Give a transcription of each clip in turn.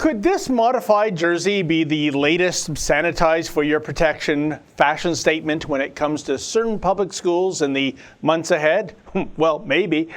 Could this modified jersey be the latest sanitized for your protection fashion statement when it comes to certain public schools in the months ahead? Well, maybe.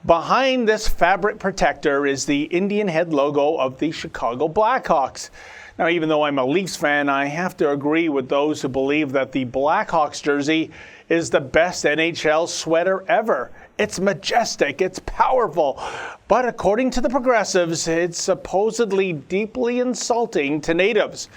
Behind this fabric protector is the Indian head logo of the Chicago Blackhawks. Now, even though I'm a Leafs fan, I have to agree with those who believe that the Blackhawks jersey is the best NHL sweater ever. It's majestic, it's powerful, but according to the progressives, it's supposedly deeply insulting to natives.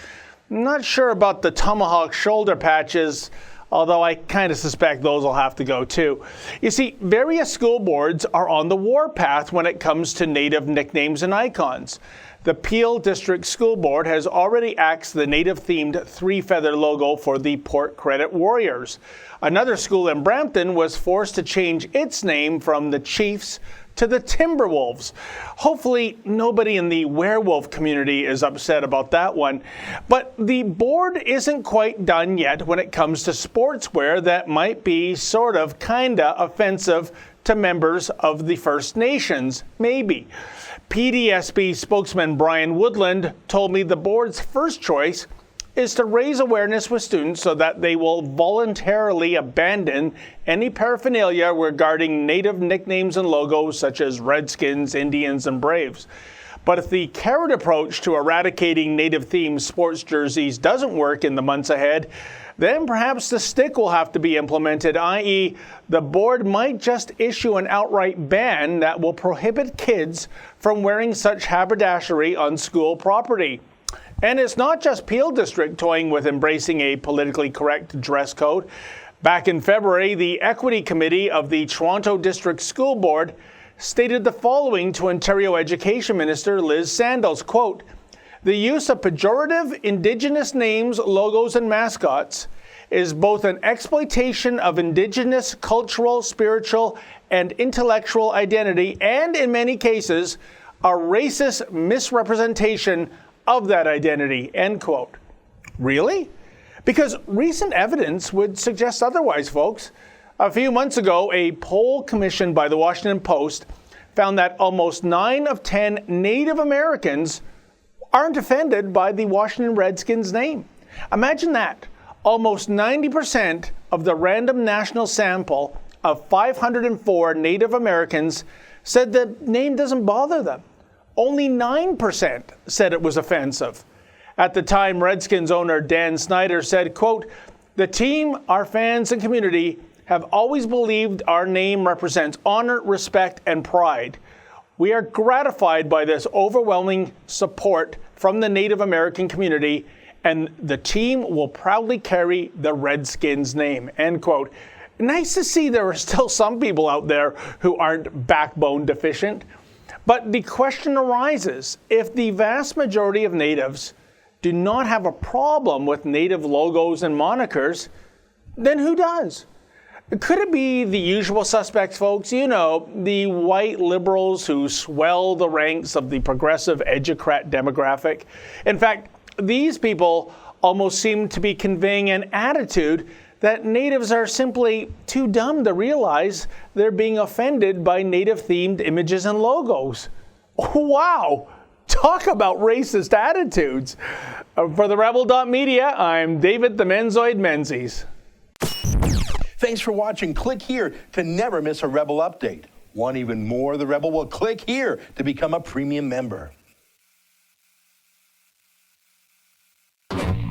I'm not sure about the tomahawk shoulder patches, although I kind of suspect those will have to go too. You see, various school boards are on the warpath when it comes to native nicknames and icons. The Peel District School Board has already axed the native-themed three-feather logo for the Port Credit Warriors. Another school in Brampton was forced to change its name from the Chiefs to the Timberwolves. Hopefully, nobody in the werewolf community is upset about that one. But the board isn't quite done yet when it comes to sportswear that might be kinda offensive to members of the First Nations, maybe. PDSB spokesman Brian Woodland told me the board's first choice is to raise awareness with students so that they will voluntarily abandon any paraphernalia regarding native nicknames and logos such as Redskins, Indians, and Braves. But if the carrot approach to eradicating native-themed sports jerseys doesn't work in the months ahead, then perhaps the stick will have to be implemented, i.e. the board might just issue an outright ban that will prohibit kids from wearing such haberdashery on school property. And it's not just Peel District toying with embracing a politically correct dress code. Back in February, the Equity Committee of the Toronto District School Board stated the following to Ontario Education Minister Liz Sandals, quote, "The use of pejorative Indigenous names, logos, and mascots is both an exploitation of Indigenous cultural, spiritual, and intellectual identity, and in many cases, a racist misrepresentation of that identity," end quote. Really? Because recent evidence would suggest otherwise, folks. A few months ago, a poll commissioned by the Washington Post found that almost 9 of 10 Native Americans aren't offended by the Washington Redskins name. Imagine that. Almost 90% of the random national sample of 504 Native Americans said the name doesn't bother them. Only 9% said it was offensive. At the time, Redskins owner Dan Snyder said, quote, "The team, our fans, and community have always believed our name represents honor, respect, and pride. We are gratified by this overwhelming support from the Native American community, and the team will proudly carry the Redskins name," end quote. Nice to see there are still some people out there who aren't backbone deficient. But the question arises, if the vast majority of natives do not have a problem with native logos and monikers, then who does? Could it be the usual suspects, folks? You know, the white liberals who swell the ranks of the progressive educrat demographic. In fact, these people almost seem to be conveying an attitude that natives are simply too dumb to realize they're being offended by native-themed images and logos. Wow! Talk about racist attitudes. For the Rebel.media, I'm David the Menzoid Menzies. Thanks for watching. Click here to never miss a Rebel update. Want even more of the Rebel? Well, click here to become a premium member.